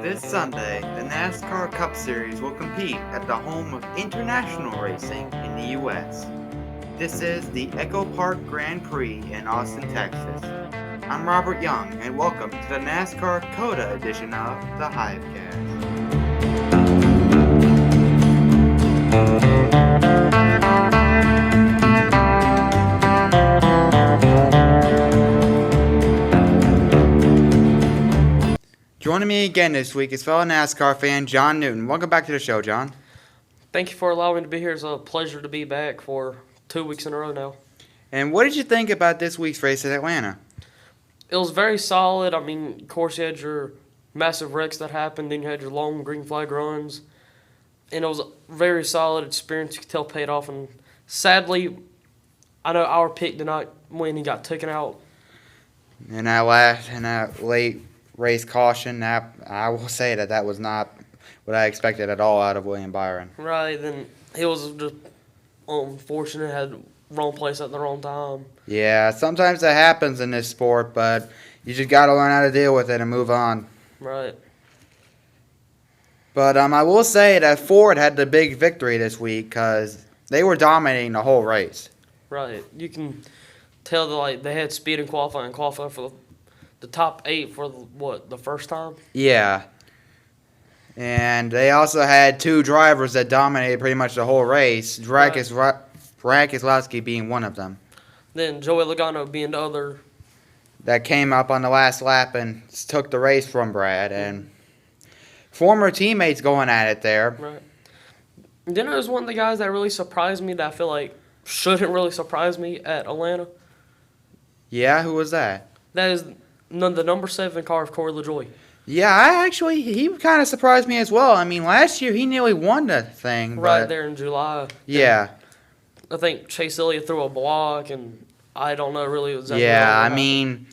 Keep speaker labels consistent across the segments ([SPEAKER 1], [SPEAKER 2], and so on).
[SPEAKER 1] This Sunday, the NASCAR Cup Series will compete at the home of international racing in the U.S. This is the Echo Park Grand Prix in Austin, Texas. I'm Robert Young, and welcome to the NASCAR COTA edition of the HiveCast. Joining me again this week is fellow NASCAR fan John Newton. Welcome back to the show, John.
[SPEAKER 2] Thank you for allowing me to be here. It's a pleasure to be back for 2 weeks in a row now.
[SPEAKER 1] And what did you think about this week's race at Atlanta?
[SPEAKER 2] It was very solid. I mean, of course, you had your massive wrecks that happened, then you had your long green flag runs. And it was a very solid experience. You could tell paid off. And sadly, I know our pick did not win. He got taken out.
[SPEAKER 1] In that late race caution, I will say that was not what I expected at all out of William Byron.
[SPEAKER 2] Right, then he was just unfortunate, had wrong place at the wrong time.
[SPEAKER 1] Yeah, sometimes that happens in this sport, but you just got to learn how to deal with it and move on.
[SPEAKER 2] Right.
[SPEAKER 1] But I will say that Ford had the big victory this week because they were dominating the whole race.
[SPEAKER 2] Right. You can tell that they had speed in qualifying for the top 8 for the first time?
[SPEAKER 1] Yeah. And they also had 2 drivers that dominated pretty much the whole race, Brad Keselowski being one of them.
[SPEAKER 2] Then Joey Logano being the other.
[SPEAKER 1] That came up on the last lap and took the race from Brad. And former teammates going at it there.
[SPEAKER 2] Right. Then it was one of the guys that really surprised me that I feel like shouldn't really surprise me at Atlanta.
[SPEAKER 1] Yeah, who was that?
[SPEAKER 2] That is the number 7 car of Corey LaJoie.
[SPEAKER 1] Yeah, he kind of surprised me as well. I mean, last year he nearly won the thing.
[SPEAKER 2] Right there in July.
[SPEAKER 1] Yeah.
[SPEAKER 2] I think Chase Elliott threw a block, and I don't know really exactly.
[SPEAKER 1] Yeah, I mean,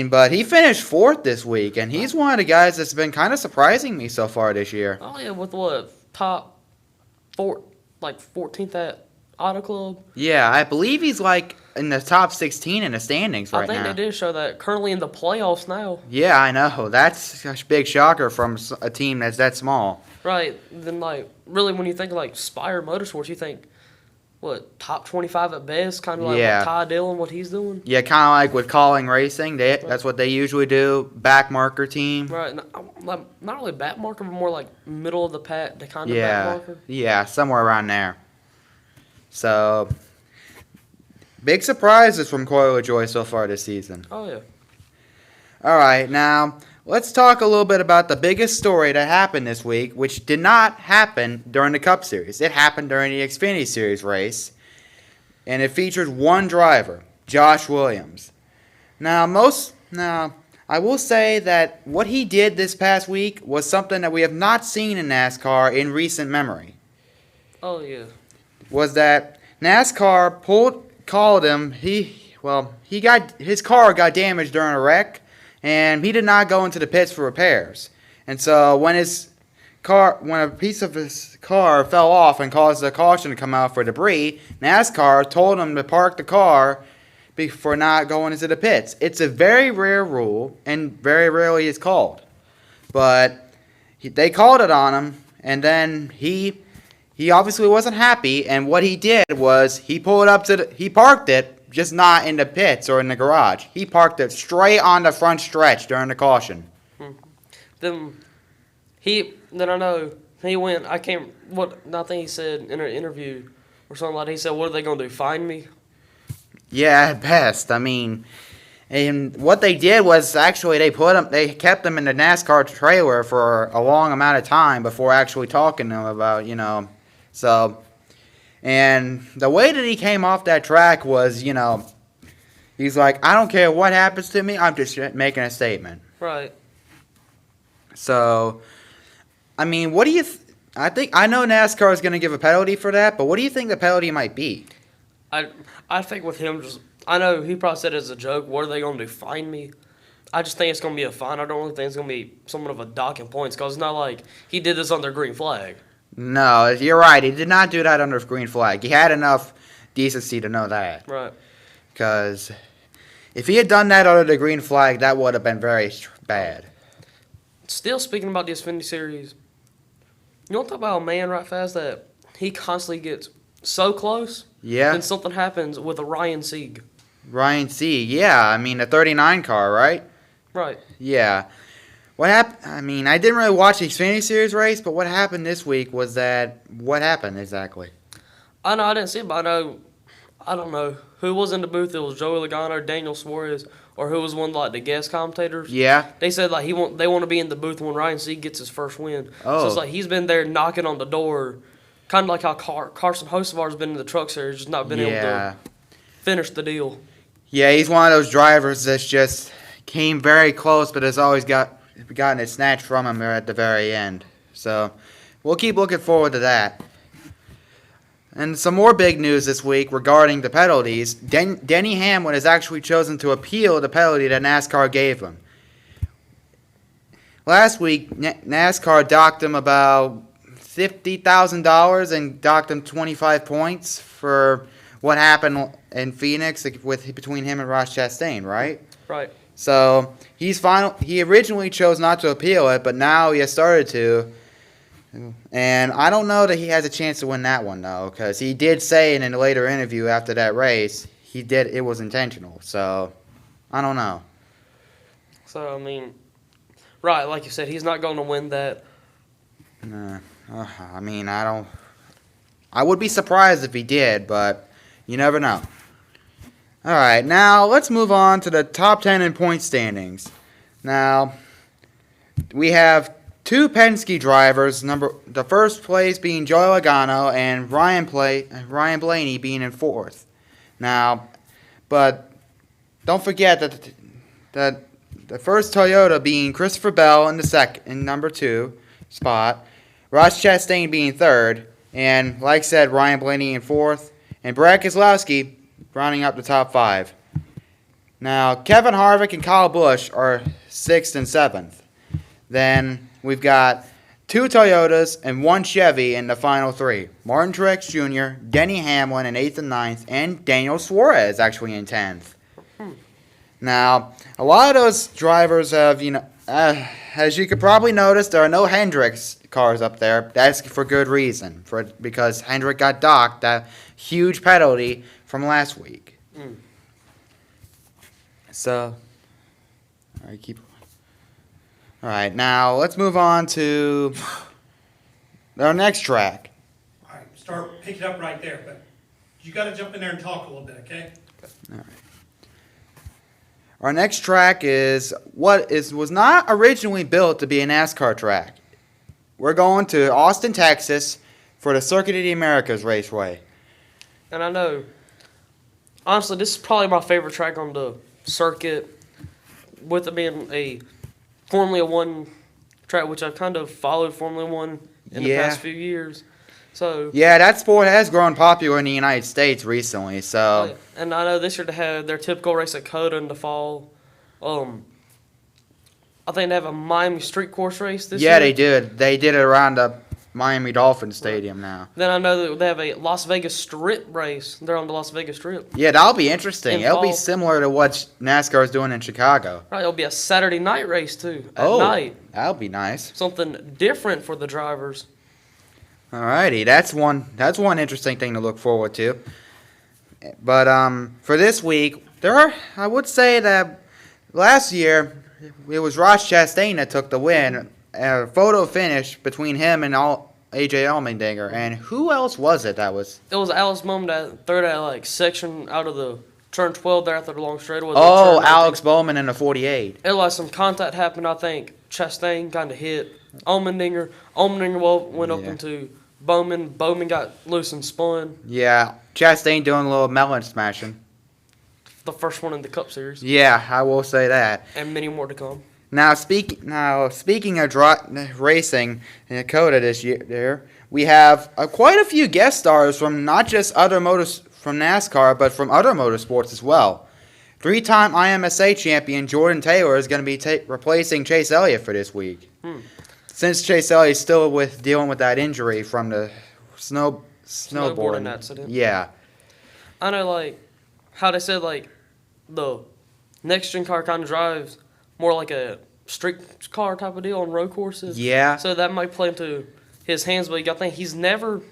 [SPEAKER 1] but he finished 4th this week, and he's one of the guys that's been kind of surprising me so far this year.
[SPEAKER 2] Oh yeah, with top 14th at Auto Club.
[SPEAKER 1] Yeah, I believe he's in the top 16 in the standings right now.
[SPEAKER 2] I think they did show that currently in the playoffs now.
[SPEAKER 1] Yeah, I know. That's a big shocker from a team that's that small.
[SPEAKER 2] Right. Then, really, when you think of, Spire Motorsports, you think, top 25 at best? Kind of like what Ty Dillon, what he's doing?
[SPEAKER 1] Yeah, kind of like with Calling Racing. That's what they usually do. Back marker team.
[SPEAKER 2] Right. Not really back marker, but more like middle of the pack, the kind of back marker.
[SPEAKER 1] Yeah, somewhere around there. So, big surprises from Corey LaJoie so far this season.
[SPEAKER 2] Oh, yeah.
[SPEAKER 1] All right, now let's talk a little bit about the biggest story that happened this week, which did not happen during the Cup Series. It happened during the Xfinity Series race, and it featured one driver, Josh Williams. Now, I will say that what he did this past week was something that we have not seen in NASCAR in recent memory.
[SPEAKER 2] Oh, yeah.
[SPEAKER 1] Was that NASCAR called him. His car got damaged during a wreck, and he did not go into the pits for repairs. And so when a piece of his car fell off and caused a caution to come out for debris, NASCAR told him to park the car for not going into the pits. It's a very rare rule, and very rarely is called. But they called it on him, and then he obviously wasn't happy, and what he did was he parked it, just not in the pits or in the garage. He parked it straight on the front stretch during the caution.
[SPEAKER 2] Then I know he went. I think he said in an interview or something like that. He said, "What are they gonna do? Find me?"
[SPEAKER 1] Yeah, at best. I mean, and what they did was actually they kept him in the NASCAR trailer for a long amount of time before actually talking to him about So, and the way that he came off that track was, he's like, I don't care what happens to me, I'm just making a statement.
[SPEAKER 2] Right.
[SPEAKER 1] So, I mean, what do you I know NASCAR is going to give a penalty for that, but what do you think the penalty might be?
[SPEAKER 2] I think with him, I know he probably said it as a joke, what are they going to do, fine me? I just think it's going to be a fine. I don't really think it's going to be somewhat of a docking points because it's not like he did this under green flag.
[SPEAKER 1] No, you're right. He did not do that under green flag. He had enough decency to know that.
[SPEAKER 2] Right.
[SPEAKER 1] Because if he had done that under the green flag, that would have been very bad.
[SPEAKER 2] still speaking about the Xfinity Series, you want to talk about a man right fast that he constantly gets so close,
[SPEAKER 1] Yeah.
[SPEAKER 2] then something happens with a Ryan Sieg.
[SPEAKER 1] Ryan Sieg. Yeah, I mean, a 39 car, right?
[SPEAKER 2] Right.
[SPEAKER 1] Yeah. What happened? I mean, I didn't really watch the Xfinity Series race, but what happened this week was that. What happened exactly?
[SPEAKER 2] I know I didn't see it, but I don't know who was in the booth. It was Joey Logano, Daniel Suarez, or who was one of, like the guest commentators.
[SPEAKER 1] Yeah.
[SPEAKER 2] They said like they want to be in the booth when Ryan Sieg gets his first win.
[SPEAKER 1] Oh.
[SPEAKER 2] So it's like he's been there knocking on the door, kind of like how Carson Hocevar's been in the Truck Series, just not been able to finish the deal.
[SPEAKER 1] Yeah, he's one of those drivers that's just came very close, but has always gotten it snatched from him at the very end. So we'll keep looking forward to that. And some more big news this week regarding the penalties. Denny Hamlin has actually chosen to appeal the penalty that NASCAR gave him. Last week, NASCAR docked him about $50,000 and docked him 25 points for what happened in Phoenix between him and Ross Chastain, right?
[SPEAKER 2] Right.
[SPEAKER 1] So he originally chose not to appeal it, but now he has started to. And I don't know that he has a chance to win that one, though, because he did say in a later interview after that race it was intentional. So I don't know.
[SPEAKER 2] So I mean, right, like you said, he's not going to win that.
[SPEAKER 1] I mean, I would be surprised if he did, but you never know. All right, now let's move on to the top 10 in point standings. Now, we have two Penske drivers, the first place being Joey Logano and Ryan Blaney being in fourth. Now, but don't forget that the first Toyota being Christopher Bell in number 2 spot, Ross Chastain being third, and like I said, Ryan Blaney in fourth, and Brad Keselowski rounding up the top 5. Now, Kevin Harvick and Kyle Busch are 6th and 7th. Then we've got 2 Toyotas and 1 Chevy in the final 3. Martin Truex Jr., Denny Hamlin in 8th and 9th, and Daniel Suarez actually in 10th. Now, a lot of those drivers have, as you could probably notice, there are no Hendricks cars up there. That's for good reason, because Hendrick got docked that huge penalty from last week. So, all right, all right, now let's move on to our next track.
[SPEAKER 3] All right, pick it up right there, but you got to jump in there and talk a little bit, okay?
[SPEAKER 1] All right. Our next track was not originally built to be a NASCAR track. We're going to Austin, Texas for the Circuit of the Americas Raceway.
[SPEAKER 2] And I know, honestly, this is probably my favorite track on the circuit, with it being a Formula One track, which I've kind of followed Formula One in the past few years. So
[SPEAKER 1] yeah, that sport has grown popular in the United States recently. So,
[SPEAKER 2] and I know this year they had their typical race at COTA in the fall. I think they have a Miami street course race this year.
[SPEAKER 1] Yeah, they did. They did it around the Miami Dolphin Stadium now.
[SPEAKER 2] Then I know that they have a Las Vegas Strip race. They're on the Las Vegas Strip.
[SPEAKER 1] Yeah, that'll be interesting.
[SPEAKER 2] In
[SPEAKER 1] It'll be
[SPEAKER 2] fall.
[SPEAKER 1] similar to what NASCAR is doing in Chicago.
[SPEAKER 2] Right, it'll be a Saturday night race too. At night.
[SPEAKER 1] That'll be nice.
[SPEAKER 2] Something different for the drivers.
[SPEAKER 1] Alrighty, that's one interesting thing to look forward to. But for this week, I would say that last year it was Ross Chastain that took the win. A photo finish between him and AJ Allmendinger. And who else was it that was?
[SPEAKER 2] It was Alex Bowman that third section out of the turn 12 there after the long straightaway.
[SPEAKER 1] Oh, Alex Bowman in the 48.
[SPEAKER 2] It was some contact happened. I think Chastain kind of hit Allmendinger. Allmendinger went up into Bowman. Bowman got loose and spun.
[SPEAKER 1] Yeah, Chastain doing a little melon smashing.
[SPEAKER 2] The first one in the Cup Series.
[SPEAKER 1] Yeah, I will say that.
[SPEAKER 2] And many more to come.
[SPEAKER 1] Now, speaking of racing in COTA this year, we have quite a few guest stars from not just from NASCAR, but from other motorsports as well. 3-time IMSA champion Jordan Taylor is going to be replacing Chase Elliott for this week. Since Chase Elliott is still dealing with that injury from the snowboarding
[SPEAKER 2] accident.
[SPEAKER 1] Yeah.
[SPEAKER 2] I know, how they said, the next gen car kind of drives more like a street car type of deal on road courses.
[SPEAKER 1] Yeah.
[SPEAKER 2] So that might play into his hands, but you got to think he's never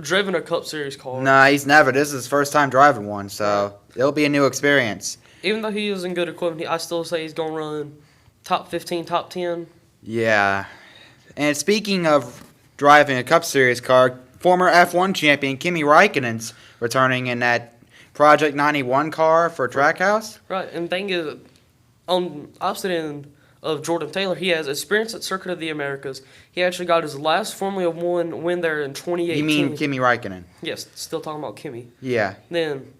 [SPEAKER 2] driven a Cup Series car.
[SPEAKER 1] Nah, he's never. This is his first time driving one, so it'll be a new experience.
[SPEAKER 2] Even though he is in good equipment, I still say he's going to run top 15, top 10.
[SPEAKER 1] Yeah. And speaking of driving a Cup Series car, former F1 champion Kimi Räikkönen's returning in that Project 91 car for Trackhouse.
[SPEAKER 2] Right, and thing is, on opposite end of Jordan Taylor, he has experience at Circuit of the Americas. He actually got his last Formula One win there in 2018.
[SPEAKER 1] You mean Kimi Räikkönen?
[SPEAKER 2] Yes, still talking about Kimi.
[SPEAKER 1] Yeah.
[SPEAKER 2] Then,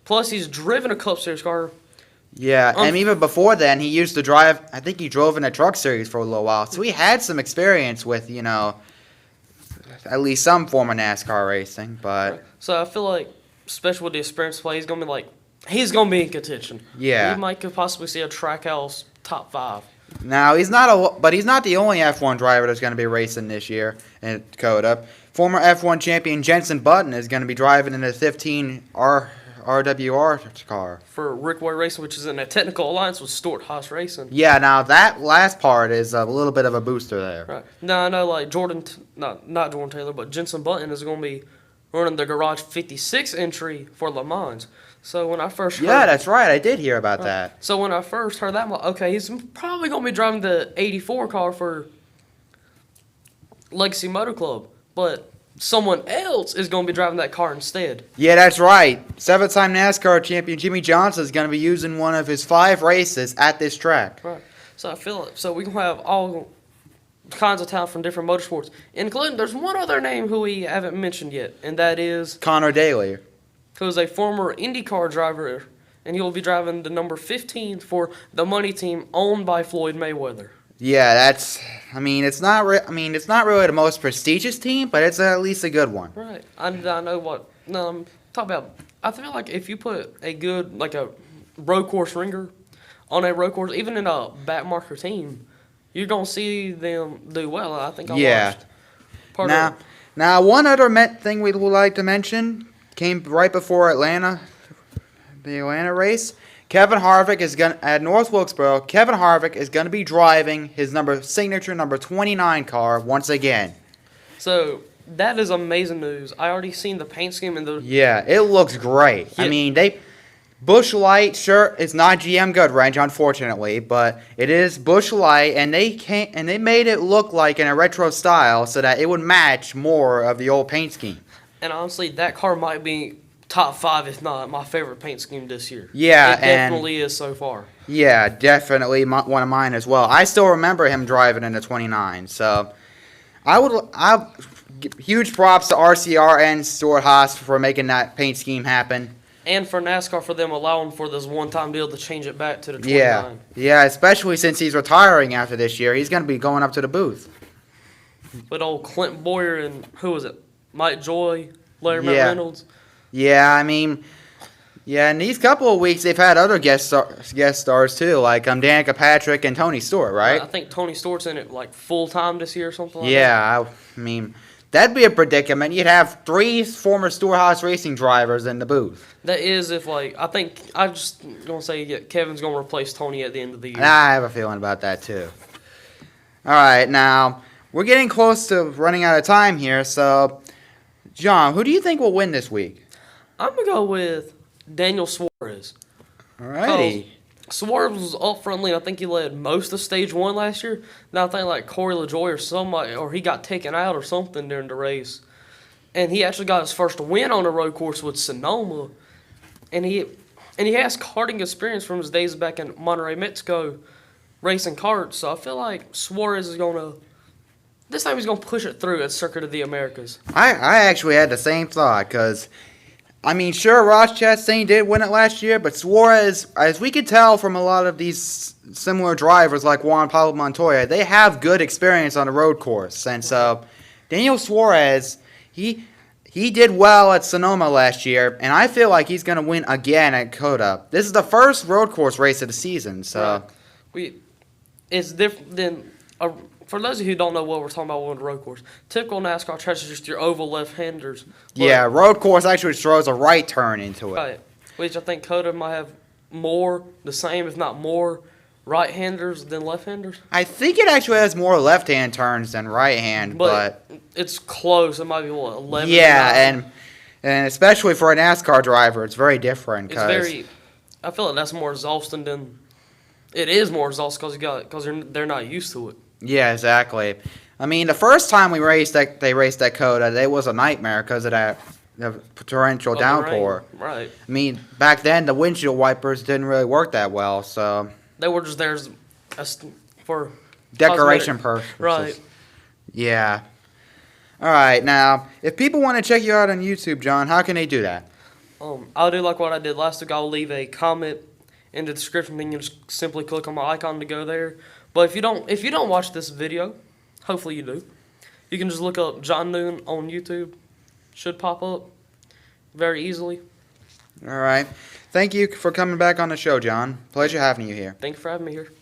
[SPEAKER 2] plus he's driven a Cup Series car.
[SPEAKER 1] Yeah, and even before then, he used to drive, I think he drove in a truck series for a little while. So he had some experience with, at least some form of NASCAR racing. But
[SPEAKER 2] So I feel like, especially with the experience play, he's gonna be in contention.
[SPEAKER 1] Yeah.
[SPEAKER 2] Could possibly see a Trackhouse top 5.
[SPEAKER 1] now he's not the only F1 driver that's going to be racing this year at COTA. Former F1 champion Jenson Button is going to be driving in a 15 RWR car.
[SPEAKER 2] For Rick Way Racing, which is in a technical alliance with Stuart Haas Racing.
[SPEAKER 1] Yeah, now that last part is a little bit of a booster there.
[SPEAKER 2] Right. Now I know like not Jordan Taylor, but Jenson Button is going to be running the Garage 56 entry for Le Mans. So when I first heard,
[SPEAKER 1] Yeah, that's right. I did hear about that.
[SPEAKER 2] So when I first heard that, I'm like, okay, he's probably going to be driving the 84 car for Legacy Motor Club, but someone else is going to be driving that car instead.
[SPEAKER 1] Yeah, that's right. 7-time NASCAR champion Jimmy Johnson is going to be using one of his 5 races at this track.
[SPEAKER 2] Right. So I feel it. So we can have all kinds of talent from different motorsports, including there's one other name who we haven't mentioned yet, and that is
[SPEAKER 1] Connor Daly.
[SPEAKER 2] who is a former IndyCar driver, and he will be driving the number 15 for the money team owned by Floyd Mayweather.
[SPEAKER 1] Yeah, it's not really the most prestigious team, but it's at least a good one.
[SPEAKER 2] Right. I know what. No, I'm talking about. I feel like if you put a good, like a road course ringer on a road course, even in a backmarker team, you're going to see them do well. I think I watched part of it.
[SPEAKER 1] Now, one other thing we would like to mention came right before Atlanta, the Atlanta race. Kevin Harvick is at North Wilkesboro. Kevin Harvick is going to be driving his signature number 29 car once again.
[SPEAKER 2] So that is amazing news. I already seen the paint scheme and the.
[SPEAKER 1] Yeah, it looks great.
[SPEAKER 2] Yeah.
[SPEAKER 1] I mean, Busch Light, sure, it's not GM Goodwrench, unfortunately, but it is Busch Light, and they made it look like in a retro style so that it would match more of the old paint scheme.
[SPEAKER 2] And honestly, that car might be top 5, if not my favorite paint scheme this year.
[SPEAKER 1] Yeah,
[SPEAKER 2] it definitely is so far.
[SPEAKER 1] Yeah, definitely one of mine as well. I still remember him driving in the 29, so I huge props to RCR and Stuart Haas for making that paint scheme happen.
[SPEAKER 2] And for NASCAR, for them allowing for this one-time deal to change it back to the 29.
[SPEAKER 1] Yeah, especially since he's retiring after this year. He's going to be going up to the booth.
[SPEAKER 2] But old Clint Boyer and, who was it, Mike Joy, Larry Reynolds.
[SPEAKER 1] Yeah, I mean, in these couple of weeks, they've had other guest stars too, like Danica Patrick and Tony Stewart, right?
[SPEAKER 2] I think Tony Stewart's in it like full-time this year or something like that.
[SPEAKER 1] Yeah, I mean, that'd be a predicament. You'd have 3 former Stuart Haas racing drivers in the booth.
[SPEAKER 2] That is if, like, I'm just going to say Kevin's going to replace Tony at the end of the year.
[SPEAKER 1] I have a feeling about that too. All right, now, we're getting close to running out of time here, so, John, who do you think will win this week?
[SPEAKER 2] I'm going to go with Daniel Suarez.
[SPEAKER 1] All righty.
[SPEAKER 2] Suarez was up front lead. I think he led most of stage 1 last year. Now I think like Corey LaJoy or somebody, or he got taken out or something during the race. And he actually got his first win on a road course with Sonoma. And he has karting experience from his days back in Monterrey, Mexico, racing karts. So I feel like Suarez is this time he's going to push it through at Circuit of the Americas.
[SPEAKER 1] I actually had the same thought, because I mean, sure, Ross Chastain did win it last year, but Suarez, as we could tell from a lot of these similar drivers like Juan Pablo Montoya, they have good experience on a road course. And so, Daniel Suarez, he did well at Sonoma last year, and I feel like he's going to win again at COTA. This is the first road course race of the season, so.
[SPEAKER 2] Right. It's different than for those of you who don't know what we're talking about on the road course, typical NASCAR tracks is just your oval left-handers.
[SPEAKER 1] Yeah, road course actually throws a right turn into it.
[SPEAKER 2] Right, which I think COTA might have the same, if not more, right-handers than left-handers.
[SPEAKER 1] I think it actually has more left-hand turns than right-hand, but
[SPEAKER 2] It's close. It might be, what, 11?
[SPEAKER 1] yeah,
[SPEAKER 2] 9?
[SPEAKER 1] and especially for a NASCAR driver, it's very different.
[SPEAKER 2] It's very. I feel like that's more exhausting than. It is more exhausting because they're not used to it.
[SPEAKER 1] Yeah, exactly. I mean, the first time they raced that COTA, it was a nightmare because of that torrential
[SPEAKER 2] Of the
[SPEAKER 1] downpour.
[SPEAKER 2] rain. Right.
[SPEAKER 1] I mean, back then the windshield wipers didn't really work that well, so
[SPEAKER 2] They were just there for
[SPEAKER 1] decoration
[SPEAKER 2] cosmetic.
[SPEAKER 1] purposes.
[SPEAKER 2] Right.
[SPEAKER 1] Yeah. All right. Now, if people want to check you out on YouTube, John, how can they do that?
[SPEAKER 2] I'll do like what I did last week. I'll leave a comment in the description. Then you just simply click on my icon to go there. But if you don't watch this video, hopefully you do. You can just look up John Noon on YouTube. Should pop up very easily.
[SPEAKER 1] All right. Thank you for coming back on the show, John. Pleasure having you here.
[SPEAKER 2] Thank you for having me here.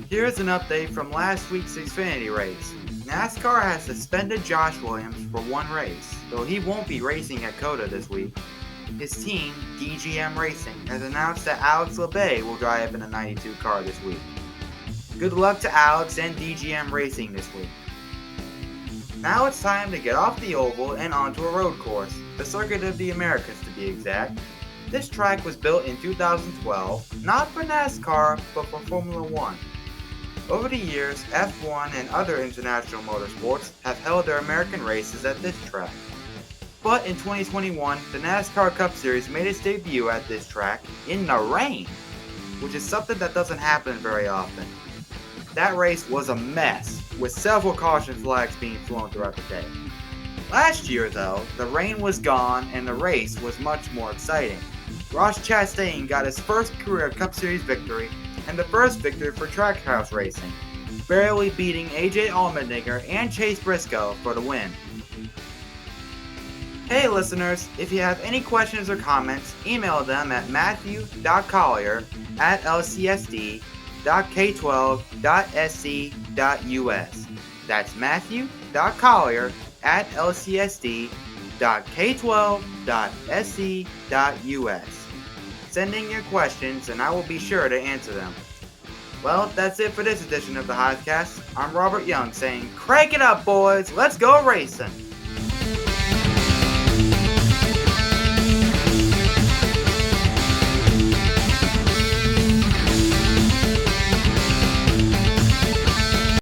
[SPEAKER 1] Here's an update from last week's Xfinity race. NASCAR has suspended Josh Williams for one race, though he won't be racing at COTA this week. His team, DGM Racing, has announced that Alex LeBay will drive in a 92 car this week. Good luck to Alex and DGM Racing this week. Now it's time to get off the oval and onto a road course, the Circuit of the Americas to be exact. This track was built in 2012, not for NASCAR, but for Formula One. Over the years, F1 and other international motorsports have held their American races at this track. But in 2021, the NASCAR Cup Series made its debut at this track in the rain, which is something that doesn't happen very often. That race was a mess, with several caution flags being flown throughout the day. Last year, though, the rain was gone and the race was much more exciting. Ross Chastain got his first career Cup Series victory and the first victory for Trackhouse Racing, barely beating AJ Allmendinger and Chase Briscoe for the win. Hey listeners, if you have any questions or comments, email them at matthew.collier@lcsd.k12.sc.us. That's matthew.collier@lcsd.k12.sc.us. Send in your questions and I will be sure to answer them. Well, that's it for this edition of the HiveCast. I'm Robert Young saying, crank it up boys, let's go racing!